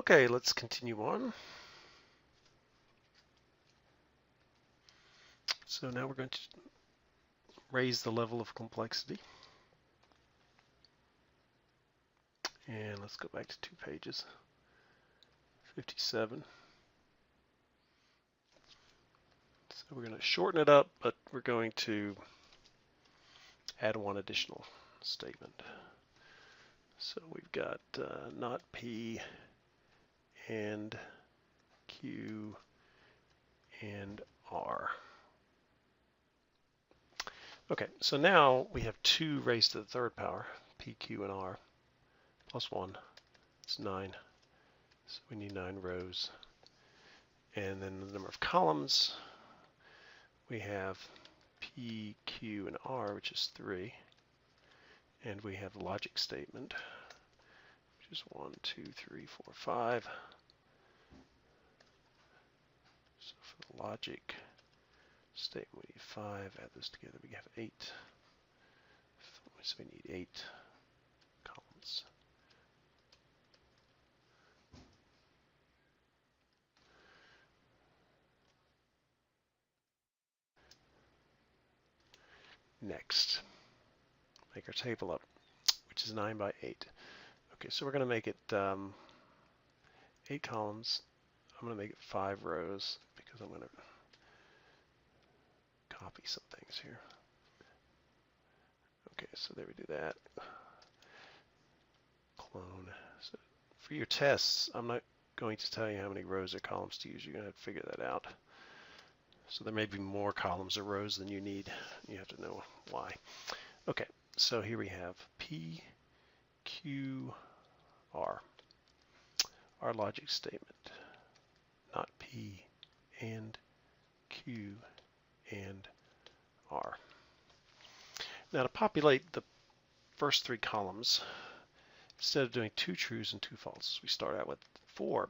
Okay, let's continue on. So now we're going to raise the level of complexity. And let's go back to 2 pages. 57. So we're going to shorten it up, but we're going to add one additional statement. So we've got not P and Q and R. Okay, so now we have 2 raised to the 3rd power, P, Q, and R, plus 1. It's 9. So we need 9 rows. And then the number of columns, we have P, Q, and R, which is 3. And we have a logic statement, which is 1, 2, 3, 4, 5. So for the logic statement, we need 5. Add this together, we have 8. So we need 8 columns. Next, make our table up, which is 9 by 8. Okay, so we're going to make it 8 columns. I'm going to make it 5 rows because I'm going to copy some things here. Okay, so there we do that. Clone. So for your tests, I'm not going to tell you how many rows or columns to use. You're going to have to figure that out. So there may be more columns or rows than you need. You have to know why. Okay, so here we have P, Q, R. Our logic statement, not P and Q and R. Now to populate the first 3 columns, instead of doing 2 trues and 2 falses, we start out with 4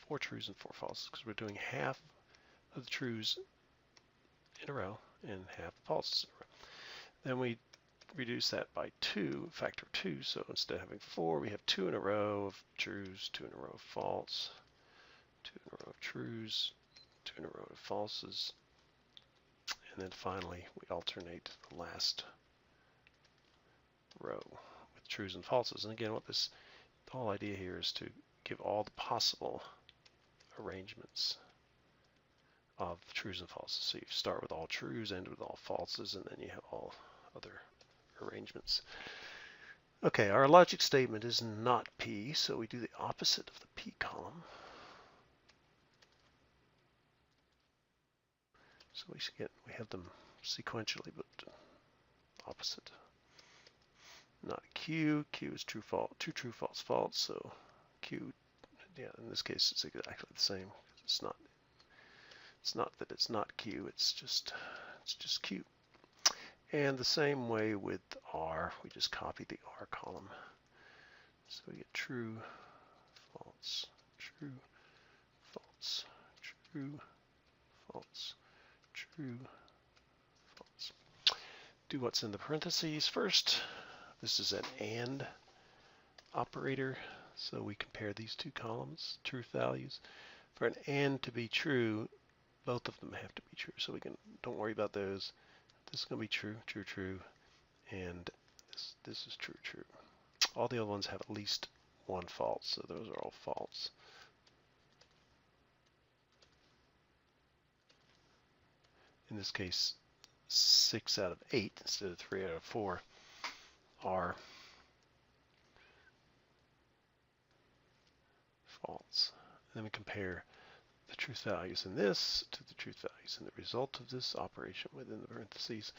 4 trues and 4 falses because we're doing half of the trues in a row and half the falses in a row. Then we reduce that by 2, factor 2, so instead of having 4, we have 2 in a row of trues, 2 in a row of false, 2 in a row of trues, 2 in a row of falses, and then finally we alternate the last row with trues and falses. And again, the whole idea here is to give all the possible arrangements of trues and falses. So you start with all trues, end with all falses, and then you have all other arrangements. Okay, our logic statement is not P, so we do the opposite of the P column. So we have them sequentially, but opposite. Not Q. Q is true, false, 2 true, false, false. So Q, yeah, in this case it's exactly the same. It's not that it's not Q. It's just Q. And the same way with R, we just copy the R column. So we get true, false, true, false, true, false, true, false. Do what's in the parentheses first. This is an AND operator, so we compare these 2 columns, truth values. For an AND to be true, both of them have to be true, so don't worry about those. This is going to be true, true, true, and this is true, true. All the other ones have at least 1 false, so those are all false. In this case, 6 out of 8 instead of 3 out of 4 are false. And then we compare the truth values in this to the truth values in the result of this operation within the parentheses.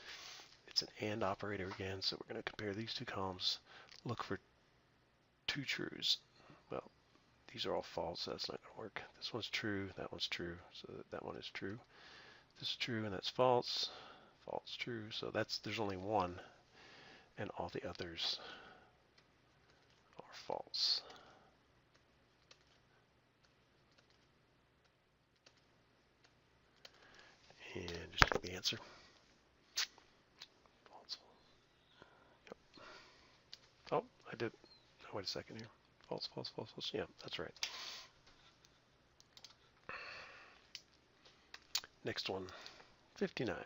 It's an AND operator again, so we're going to compare these 2 columns, look for 2 trues. Well, these are all false, so that's not going to work. This one's true, that one's true, so that one is true. This is true and that's false, false, true, so there's only 1, and all the others are false. And just take the answer. False. Yep. Oh, I did. Oh, wait a second here. false, false, false, false. Yeah, that's right. Next one, 59.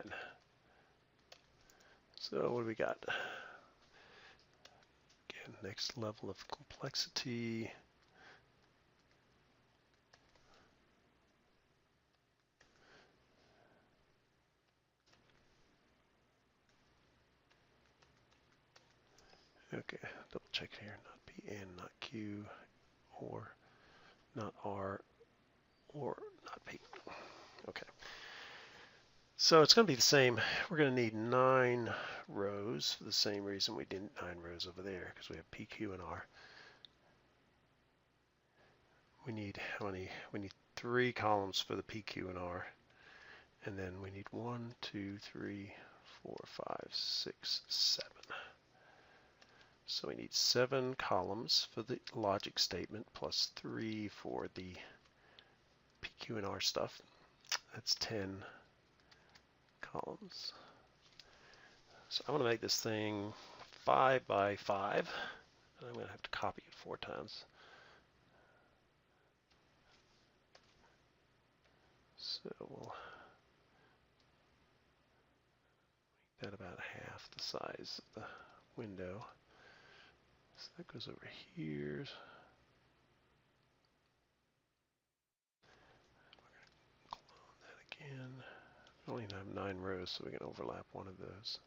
So what do we got? Again, next level of complexity. Okay, double check here, not P and not Q, or not R, or not P. Okay. So it's going to be the same. We're going to need 9 rows for the same reason we did 9 rows over there, because we have P, Q, and R. We need how many? We need 3 columns for the P, Q, and R. And then we need 1, 2, 3, 4, 5, 6, 7. So we need 7 columns for the logic statement plus 3 for the P, Q, and R stuff. That's 10 columns. So I'm going to make this thing 5 by 5. And I'm going to have to copy it 4 times. So we'll make that about half the size of the window. So that goes over here. Clone that again. We only have 9 rows, so we can overlap one of those.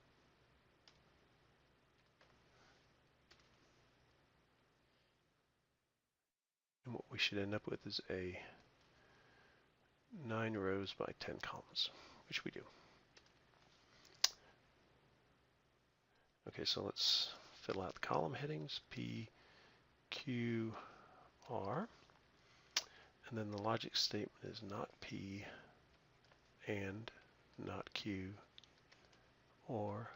And what we should end up with is a 9 rows by 10 columns, which we do. Okay, so let's fill out the column headings, P, Q, R. And then the logic statement is not P and not Q, or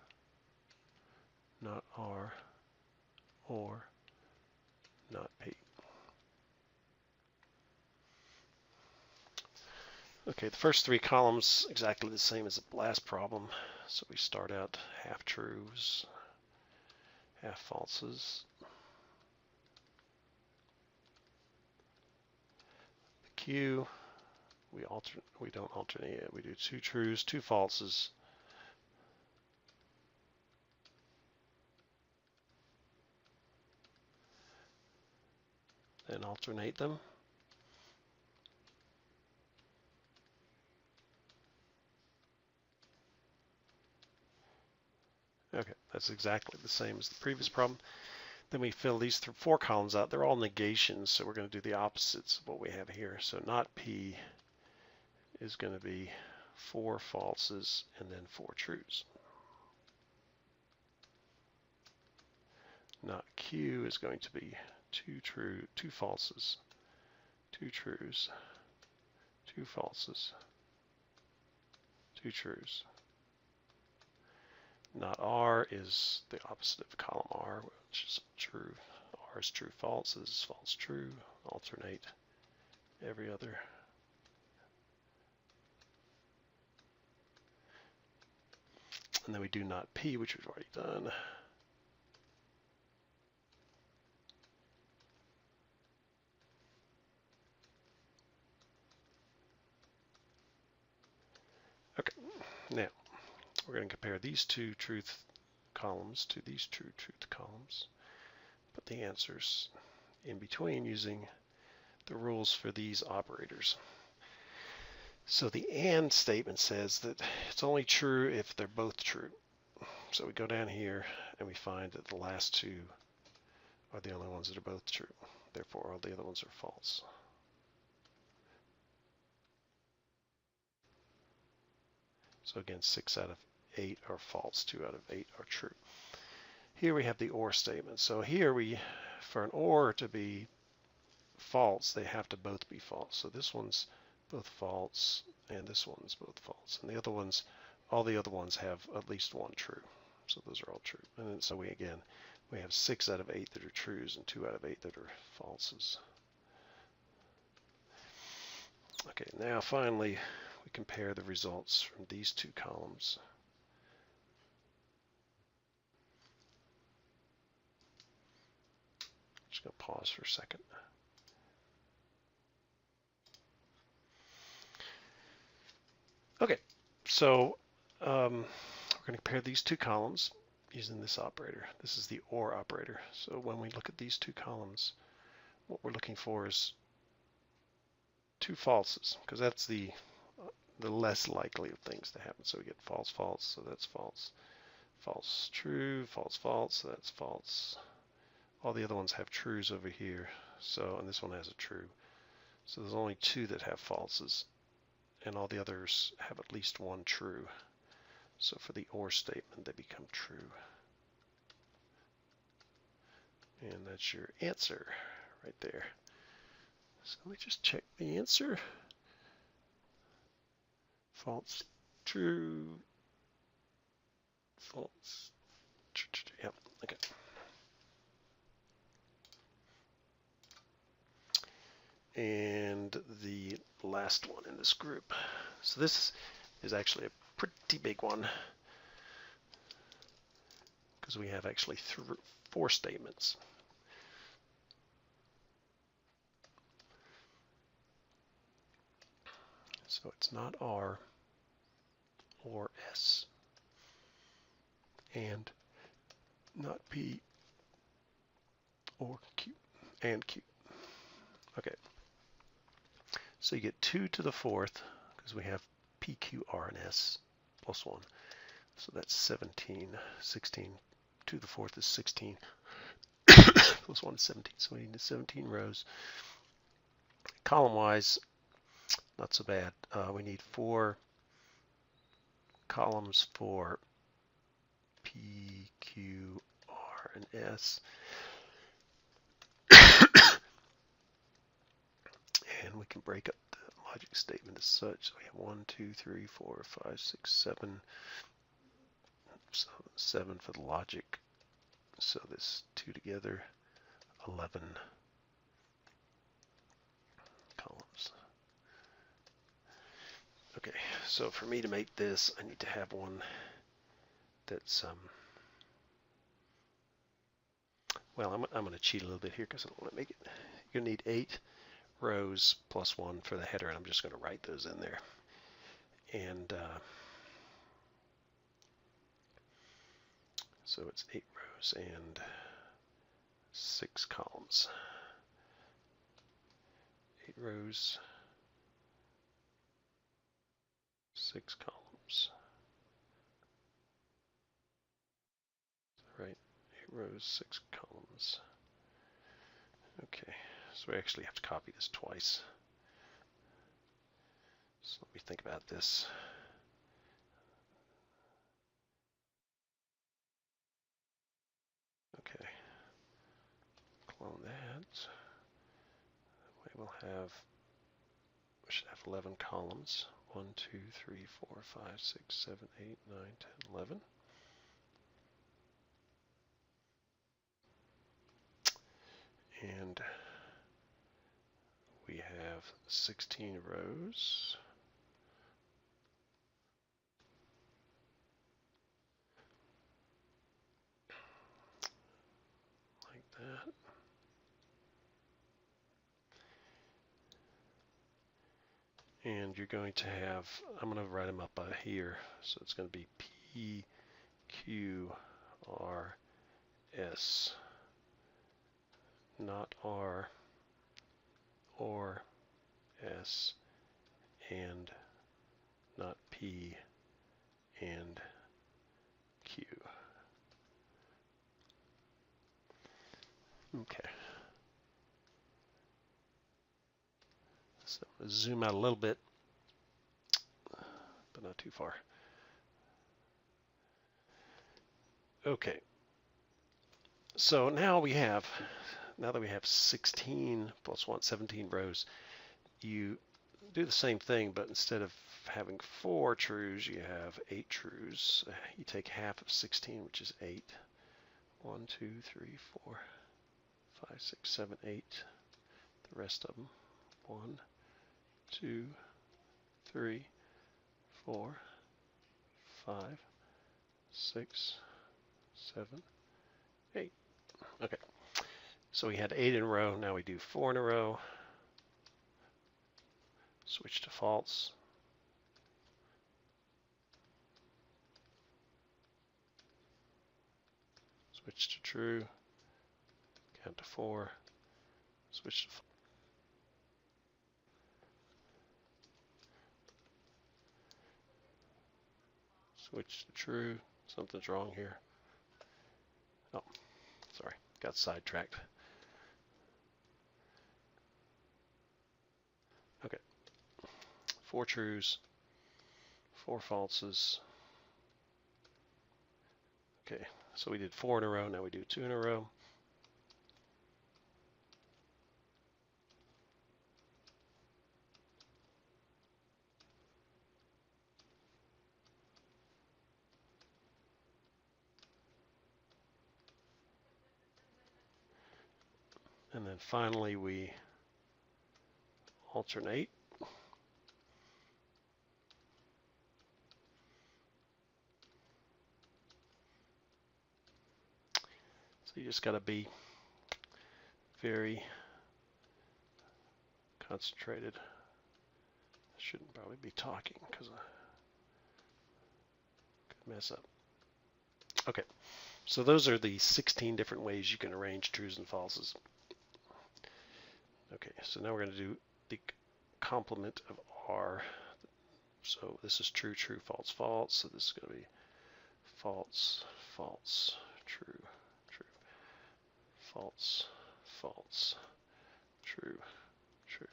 not R, or not P. Okay, the first 3 columns exactly the same as the last problem. So we start out half truths, half falses. The Q, we don't alternate it. We do 2 truths, 2 falses. Then alternate them. Okay, that's exactly the same as the previous problem. Then we fill these 4 columns out. They're all negations, so we're going to do the opposites of what we have here. So not P is going to be 4 falses and then 4 truths. Not Q is going to be 2 falses, 2 truths, 2 falses, 2 truths. Not R is the opposite of column R, which is true. R is true, false. This is false, true. Alternate every other. And then we do not P, which we've already done. Okay, now we're going to compare these 2 truth columns to these 2 truth columns. Put the answers in between using the rules for these operators. So the AND statement says that it's only true if they're both true. So we go down here and we find that the last 2 are the only ones that are both true. Therefore, all the other ones are false. So again, 6 out of 8 are false, 2 out of 8 are true. Here we have the OR statement. So here for an OR to be false, they have to both be false. So this one's both false and this one's both false. And the other ones, all the other ones have at least 1 true. So those are all true. And then so we have 6 out of 8 that are trues and 2 out of 8 that are falses. Okay, now finally we compare the results from these 2 columns. just going to pause for a second. Okay, so we're going to compare these two columns using this operator. This is the OR operator. So when we look at these two columns, what we're looking for is two falses, because that's the less likely of things to happen. So we get false, false, so that's false. False, true, false, false, so that's false. All the other ones have trues over here. So, and this one has a true. So there's only two that have falses, and all the others have at least one true. So for the OR statement, they become true. And that's your answer right there. So let me just check the answer. False, true, false, yep, okay. And the last one in this group. So this is actually a pretty big one, because we have actually 4 statements. So it's not R or S, and not P or Q, and Q. Okay. So you get 2 to the 4th, because we have P, Q, R, and S plus 1. So that's 17, 16. 2 to the 4th is 16. Plus 1 is 17. So we need 17 rows. Column-wise, not so bad. We need 4 columns for P, Q, R, and S. And we can break up the logic statement as such. So we have 1, 2, 3, 4, 5, 6, 7. So 7 for the logic. So this 2 together, 11 columns. Okay, so for me to make this, I need to have one that's, well, I'm going to cheat a little bit here because I don't want to make it. You're going to need 8 rows plus 1 for the header, and I'm just going to write those in there. And so it's 8 rows and 6 columns. 8 rows, 6 columns. Right, 8 rows, 6 columns. Okay, so we actually have to copy this twice. So let me think about this. Okay, clone that. We will have, we should have 11 columns. 1, 2, 3, 4, 5, 6, 7, 8, 9, 10, 11. And we have 16 rows. Like that. And you're going to have, I'm going to write them up by here. So it's going to be P, Q, R, S, not R, or S, and not P and Q. Okay. So I'm going to zoom out a little bit, but not too far. Okay. So now we have, now that we have 16 plus 1, 17 rows, you do the same thing, but instead of having 4 trues, you have 8 trues. You take half of 16, which is 8. 1, 2, 3, 4, 5, 6, 7, 8. The rest of them. 1, 2, 3, 4, 5, 6, 7, 8. Okay. So we had 8 in a row, now we do 4 in a row. Switch to false. Switch to true. Count to 4. Switch to false. Switch to true. Something's wrong here. Oh, sorry, got sidetracked. Okay, 4 trues, 4 falses. Okay, so we did 4 in a row, now we do 2 in a row. And then finally we alternate. So you just got to be very concentrated. I shouldn't probably be talking because I could mess up. Okay, so those are the 16 different ways you can arrange trues and falses. Okay, so now we're going to do the complement of R. So this is true, true, false, false. So this is going to be false, false, true, true, false, false, true, true,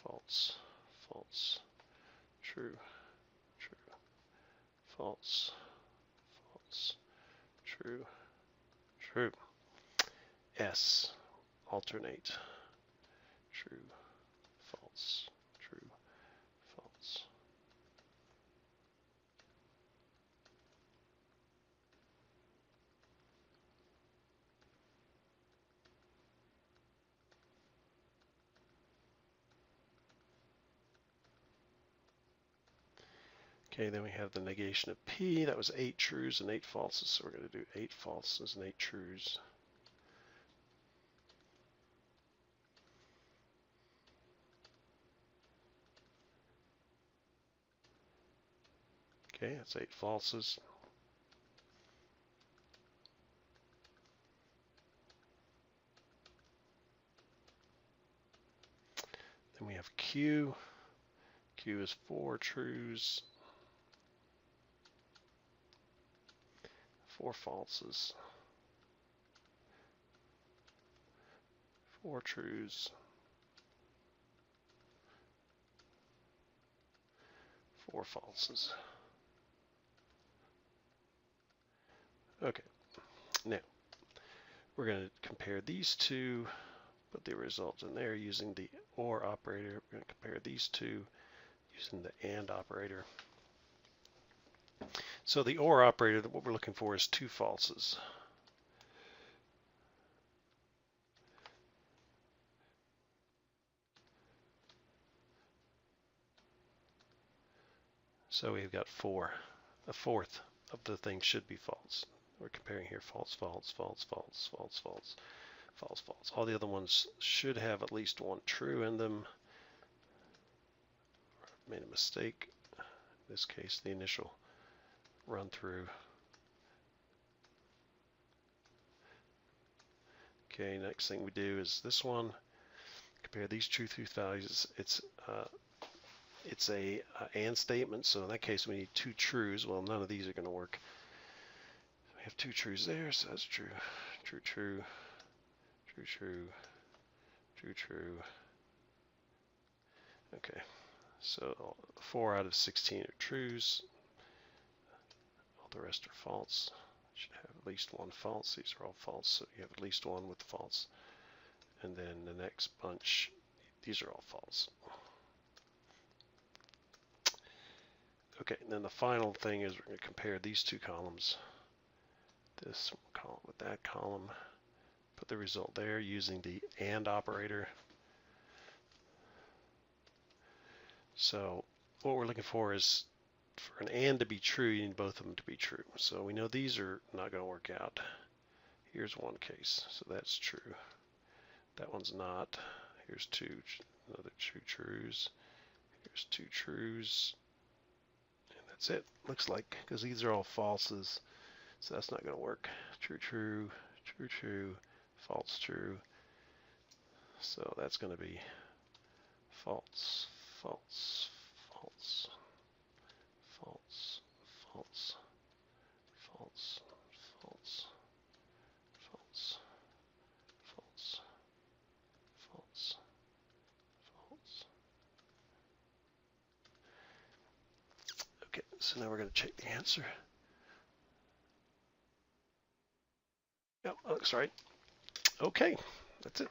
false, false, true, true, false, false, true, true. S, alternate. True, false, true, false. Okay, then we have the negation of P. That was 8 trues and 8 falses. So we're going to do 8 falses and 8 trues. Okay, that's 8 falses. Then we have Q. Q is 4 trues, 4 falses, 4 trues, 4 falses. Okay, now we're going to compare these two, put the result in there using the OR operator. We're going to compare these two using the AND operator. So the OR operator, what we're looking for is 2 falses. So we've got 4. A fourth of the thing should be false. We're comparing here false, false, false, false, false, false, false, false. All the other ones should have at least 1 true in them. Made a mistake. In this case, the initial run through. Okay, next thing we do is this one. Compare these true values. It's a AND statement, so in that case we need 2 trues. Well, none of these are going to work. We have 2 trues there, so that's true, true, true, true, true, true, true. Okay, so 4 out of 16 are trues. All the rest are false. Should have at least 1 false. These are all false, so you have at least 1 with false. And then the next bunch, these are all false. Okay, and then the final thing is we're going to compare these 2 columns. This column with that column. Put the result there using the AND operator. So what we're looking for is for an AND to be true, you need both of them to be true. So we know these are not going to work out. Here's one case, so that's true. That one's not. Here's another two trues. Here's two trues. And that's it. Looks like, because these are all falses. So that's not going to work. True, true, true, true, false, true. So that's going to be false, false, false, false, false, false, false, false, false, false, false. Okay, so now we're going to check the answer. Yep, that looks right. Okay, that's it.